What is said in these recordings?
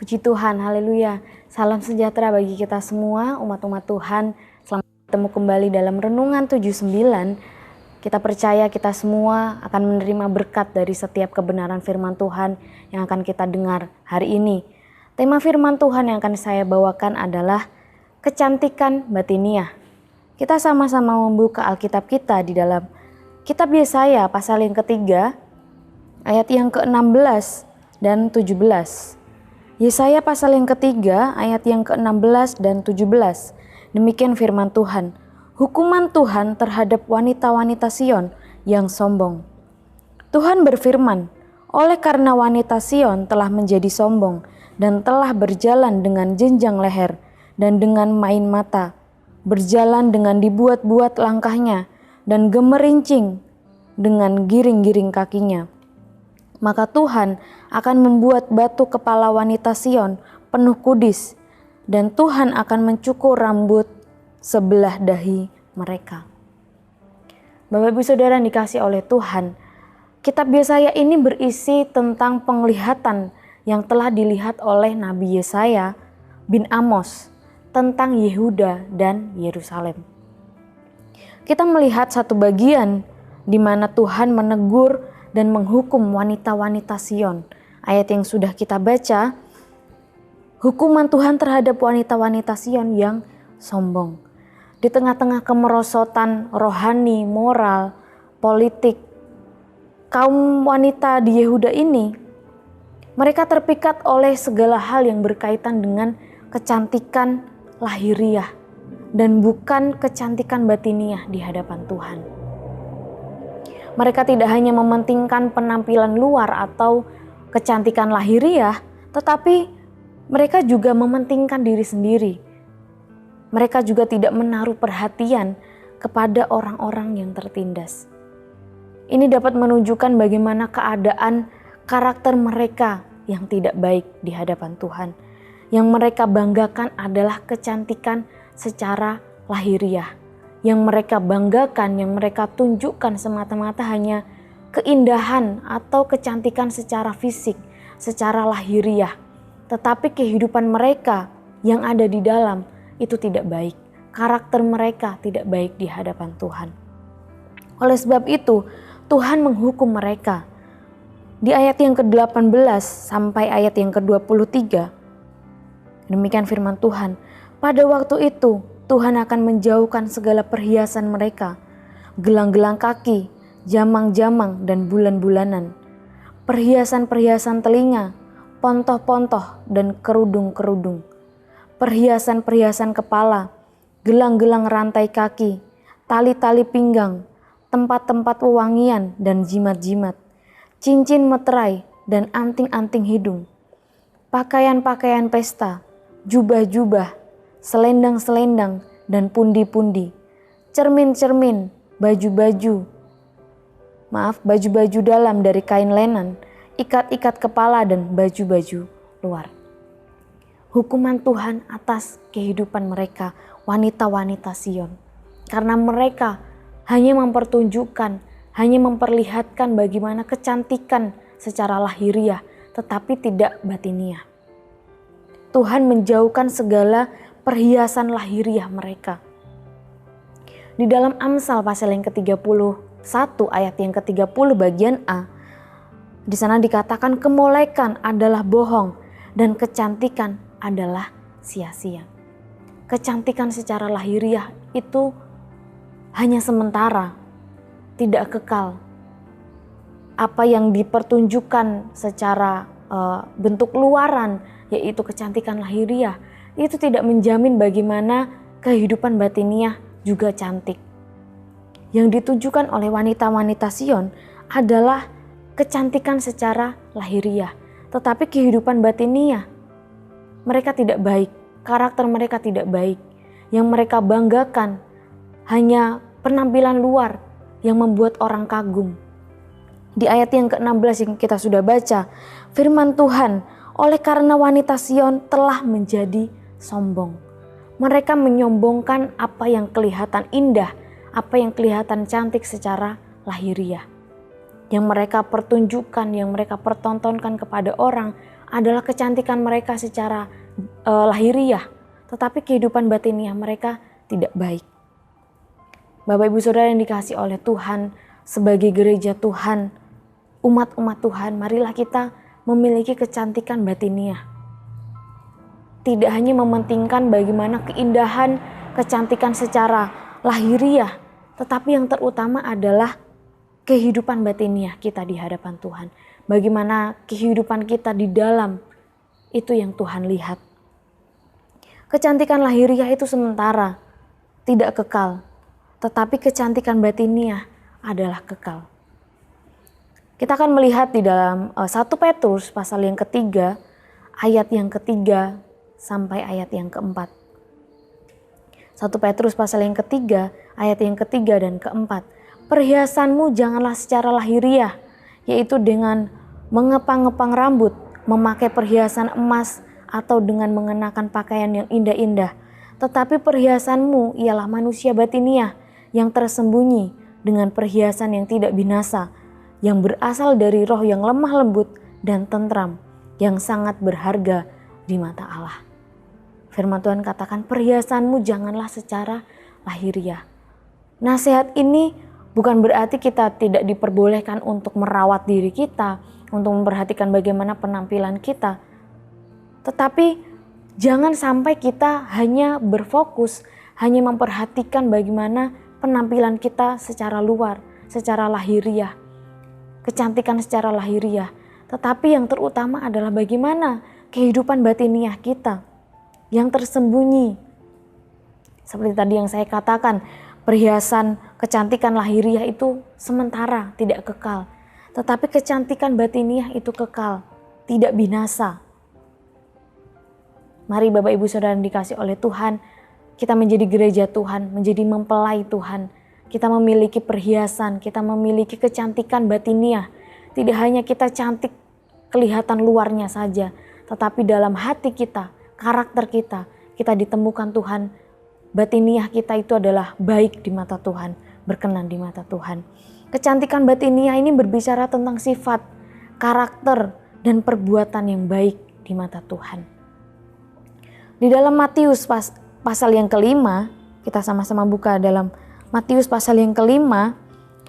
Puji Tuhan, haleluya. Salam sejahtera bagi kita semua, umat-umat Tuhan. Selamat bertemu kembali dalam Renungan 79. Kita percaya kita semua akan menerima berkat dari setiap kebenaran firman Tuhan yang akan kita dengar hari ini. Tema firman Tuhan yang akan saya bawakan adalah kecantikan batiniah. Kita sama-sama membuka Alkitab kita di dalam Kitab Yesaya pasal yang ketiga, ayat yang ke-16 dan 17. Yesaya pasal yang ketiga ayat yang ke-16 dan 17. Demikian firman Tuhan. Hukuman Tuhan terhadap wanita-wanita Sion yang sombong. Tuhan berfirman, oleh karena wanita Sion telah menjadi sombong dan telah berjalan dengan jenjang leher dan dengan main mata, berjalan dengan dibuat-buat langkahnya dan gemerincing dengan giring-giring kakinya. Maka Tuhan akan membuat batu kepala wanita Sion penuh kudis, dan Tuhan akan mencukur rambut sebelah dahi mereka. Bapak Ibu Saudara yang dikasih oleh Tuhan, Kitab Yesaya ini berisi tentang penglihatan yang telah dilihat oleh Nabi Yesaya bin Amos tentang Yehuda dan Yerusalem. Kita melihat satu bagian di mana Tuhan menegur dan menghukum wanita-wanita Sion. Ayat yang sudah kita baca, hukuman Tuhan terhadap wanita-wanita Sion yang sombong. Di tengah-tengah kemerosotan rohani, moral, politik, kaum wanita di Yehuda ini, mereka terpikat oleh segala hal yang berkaitan dengan kecantikan lahiriah dan bukan kecantikan batiniah di hadapan Tuhan. Mereka tidak hanya mementingkan penampilan luar atau kecantikan lahiriah, tetapi mereka juga mementingkan diri sendiri. Mereka juga tidak menaruh perhatian kepada orang-orang yang tertindas. Ini dapat menunjukkan bagaimana keadaan karakter mereka yang tidak baik di hadapan Tuhan. Yang mereka banggakan adalah kecantikan secara lahiriah. Yang mereka banggakan, yang mereka tunjukkan semata-mata hanya keindahan atau kecantikan secara fisik, secara lahiriah. Tetapi kehidupan mereka yang ada di dalam itu tidak baik. Karakter mereka tidak baik di hadapan Tuhan. Oleh sebab itu, Tuhan menghukum mereka. Di ayat yang ke-18 sampai ayat yang ke-23, demikian firman Tuhan. Pada waktu itu, Tuhan akan menjauhkan segala perhiasan mereka, gelang-gelang kaki, jamang-jamang dan bulan-bulanan, perhiasan-perhiasan telinga, pontoh-pontoh dan kerudung-kerudung, perhiasan-perhiasan kepala, gelang-gelang rantai kaki, tali-tali pinggang, tempat-tempat wewangian dan jimat-jimat, cincin meterai dan anting-anting hidung, pakaian-pakaian pesta, jubah-jubah, selendang-selendang dan pundi-pundi, cermin-cermin, baju-baju dalam dari kain lenan, ikat-ikat kepala dan baju-baju luar. Hukuman Tuhan atas kehidupan mereka, wanita-wanita Sion. Karena mereka hanya mempertunjukkan, hanya memperlihatkan bagaimana kecantikan secara lahiriah, tetapi tidak batiniah. Tuhan menjauhkan segala perhiasan lahiriah mereka. Di dalam Amsal pasal yang ke-31 ayat yang ke-30 bagian A, di sana dikatakan kemolekan adalah bohong dan kecantikan adalah sia-sia. Kecantikan secara lahiriah itu hanya sementara, tidak kekal. Apa yang dipertunjukkan secara bentuk luaran, yaitu kecantikan lahiriah, itu tidak menjamin bagaimana kehidupan batiniah juga cantik. Yang ditujukan oleh wanita-wanita Sion adalah kecantikan secara lahiriah, tetapi kehidupan batiniah mereka tidak baik, karakter mereka tidak baik. yang mereka banggakan hanya penampilan luar yang membuat orang kagum. Di ayat yang ke-16 yang kita sudah baca, firman Tuhan, oleh karena wanita Sion telah menjadi sombong. Mereka menyombongkan apa yang kelihatan indah, apa yang kelihatan cantik secara lahiriah. Yang mereka pertunjukkan, yang mereka pertontonkan kepada orang adalah kecantikan mereka secara lahiriah, tetapi kehidupan batiniah mereka tidak baik. Bapak Ibu Saudara yang dikasihi oleh Tuhan, sebagai gereja Tuhan, umat-umat Tuhan, marilah kita memiliki kecantikan batiniah. Tidak hanya mementingkan bagaimana keindahan, kecantikan secara lahiriah, tetapi yang terutama adalah kehidupan batiniah kita di hadapan Tuhan. Bagaimana kehidupan kita di dalam, itu yang Tuhan lihat. Kecantikan lahiriah itu sementara, tidak kekal. Tetapi kecantikan batiniah adalah kekal. Kita akan melihat di dalam 1 Petrus pasal yang ketiga, ayat yang ketiga sampai ayat yang keempat. 1 Petrus pasal yang ketiga, ayat yang ketiga dan keempat. Perhiasanmu janganlah secara lahiriah, yaitu dengan mengepang-ngepang rambut, memakai perhiasan emas, atau dengan mengenakan pakaian yang indah-indah. Tetapi perhiasanmu ialah manusia batiniah yang tersembunyi dengan perhiasan yang tidak binasa, yang berasal dari roh yang lemah lembut dan tentram, yang sangat berharga di mata Allah. Firman Tuhan katakan, perhiasanmu janganlah secara lahiriah. Nasihat ini bukan berarti kita tidak diperbolehkan untuk merawat diri kita, untuk memperhatikan bagaimana penampilan kita. Tetapi jangan sampai kita hanya berfokus, hanya memperhatikan bagaimana penampilan kita secara luar, secara lahiriah, kecantikan secara lahiriah. Tetapi yang terutama adalah bagaimana kehidupan batiniah kita yang tersembunyi. Seperti tadi yang saya katakan, perhiasan kecantikan lahiriah itu sementara, tidak kekal. Tetapi kecantikan batiniah itu kekal, tidak binasa. Mari Bapak Ibu Saudara yang dikasihi oleh Tuhan, kita menjadi gereja Tuhan, menjadi mempelai Tuhan. Kita memiliki perhiasan, kita memiliki kecantikan batiniah. Tidak hanya kita cantik kelihatan luarnya saja, tetapi dalam hati kita, karakter kita, kita ditemukan Tuhan. Batiniah kita itu adalah baik di mata Tuhan, berkenan di mata Tuhan. Kecantikan batiniah ini berbicara tentang sifat, karakter, dan perbuatan yang baik di mata Tuhan. Di dalam Matius pasal yang kelima, kita sama-sama buka dalam Matius pasal yang kelima,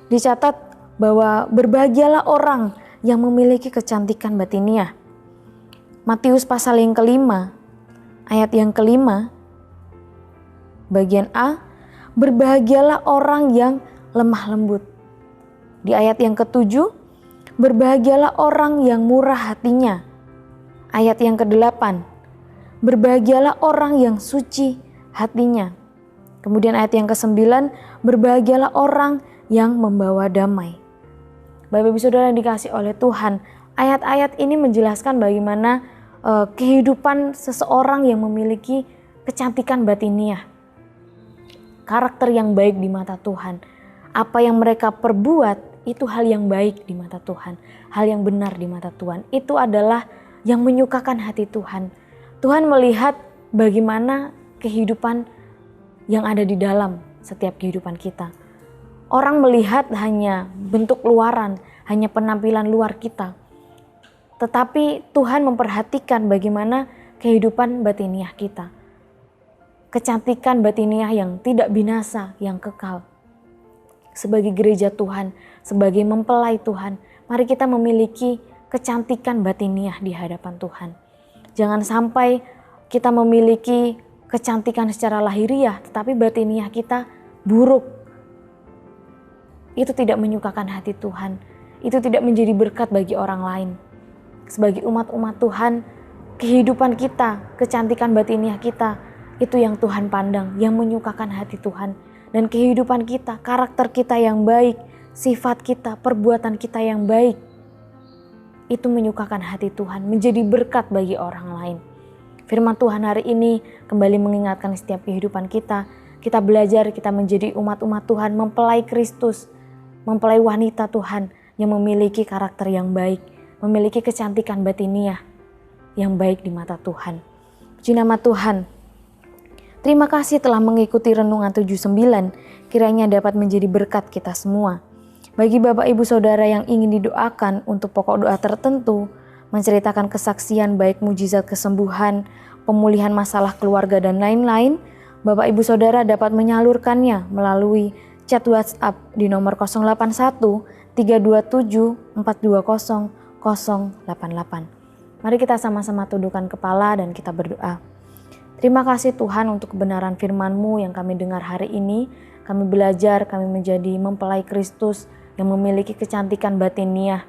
dicatat bahwa berbahagialah orang yang memiliki kecantikan batiniah. Matius pasal yang kelima, ayat yang kelima, bagian A, berbahagialah orang yang lemah lembut. Di ayat yang ketujuh, berbahagialah orang yang murah hatinya. Ayat yang ke-8, berbahagialah orang yang suci hatinya. Kemudian ayat yang ke-9, berbahagialah orang yang membawa damai. Bapak Ibu Saudara yang dikasihi oleh Tuhan, ayat-ayat ini menjelaskan bagaimana kehidupan seseorang yang memiliki kecantikan batiniah. Karakter yang baik di mata Tuhan. Apa yang mereka perbuat itu hal yang baik di mata Tuhan. Hal yang benar di mata Tuhan. Itu adalah yang menyukakan hati Tuhan. Tuhan melihat bagaimana kehidupan yang ada di dalam setiap kehidupan kita. Orang melihat hanya bentuk luaran, hanya penampilan luar kita. Tetapi Tuhan memperhatikan bagaimana kehidupan batiniah kita. Kecantikan batiniah yang tidak binasa, yang kekal. Sebagai gereja Tuhan, sebagai mempelai Tuhan, mari kita memiliki kecantikan batiniah di hadapan Tuhan. Jangan sampai kita memiliki kecantikan secara lahiriah, tetapi batiniah kita buruk. Itu tidak menyukakan hati Tuhan. Itu tidak menjadi berkat bagi orang lain. Sebagai umat-umat Tuhan, kehidupan kita, kecantikan batiniah kita, itu yang Tuhan pandang, yang menyukakan hati Tuhan. Dan kehidupan kita, karakter kita yang baik, sifat kita, perbuatan kita yang baik, itu menyukakan hati Tuhan, menjadi berkat bagi orang lain. Firman Tuhan hari ini kembali mengingatkan setiap kehidupan kita. Kita belajar, kita menjadi umat-umat Tuhan, mempelai Kristus, mempelai wanita Tuhan yang memiliki karakter yang baik, memiliki kecantikan batiniah yang baik di mata Tuhan. Puji nama Tuhan. Terima kasih telah mengikuti Renungan 79, kiranya dapat menjadi berkat kita semua. Bagi Bapak Ibu Saudara yang ingin didoakan untuk pokok doa tertentu, menceritakan kesaksian baik mujizat kesembuhan, pemulihan masalah keluarga dan lain-lain, Bapak Ibu Saudara dapat menyalurkannya melalui chat WhatsApp di nomor 081 327 420 088. Mari kita sama-sama tundukkan kepala dan kita berdoa. Terima kasih Tuhan untuk kebenaran firman-Mu yang kami dengar hari ini. Kami belajar, kami menjadi mempelai Kristus yang memiliki kecantikan batiniah,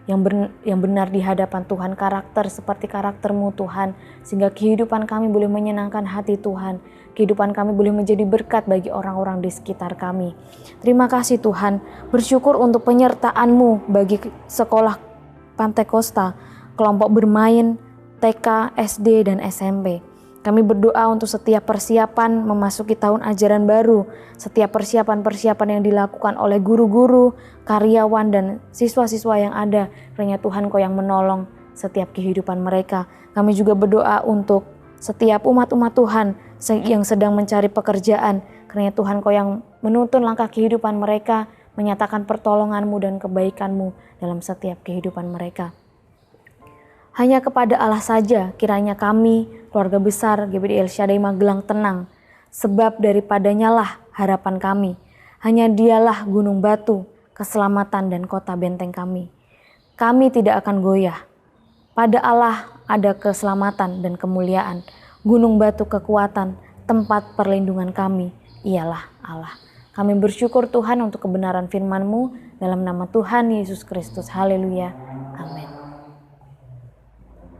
yang benar di hadapan Tuhan, karakter seperti karakter-Mu Tuhan, sehingga kehidupan kami boleh menyenangkan hati Tuhan. Kehidupan kami boleh menjadi berkat bagi orang-orang di sekitar kami. Terima kasih Tuhan, bersyukur untuk penyertaan-Mu bagi sekolah Pantai Kosta, kelompok bermain, TK, SD, dan SMP. Kami berdoa untuk setiap persiapan memasuki tahun ajaran baru, setiap persiapan-persiapan yang dilakukan oleh guru-guru, karyawan, dan siswa-siswa yang ada. Kiranya Tuhan Kau yang menolong setiap kehidupan mereka. Kami juga berdoa untuk setiap umat-umat Tuhan yang sedang mencari pekerjaan. Kiranya Tuhan Kau yang menuntun langkah kehidupan mereka, menyatakan pertolongan-Mu dan kebaikan-Mu dalam setiap kehidupan mereka. Hanya kepada Allah saja kiranya kami, keluarga besar GBD El Shaddai Magelang tenang, sebab daripadanya lah harapan kami. Hanya Dialah gunung batu, keselamatan dan kota benteng kami. Kami tidak akan goyah. Pada Allah ada keselamatan dan kemuliaan. Gunung batu kekuatan, tempat perlindungan kami, ialah Allah. Kami bersyukur Tuhan untuk kebenaran firman-Mu dalam nama Tuhan Yesus Kristus. Haleluya. Amin.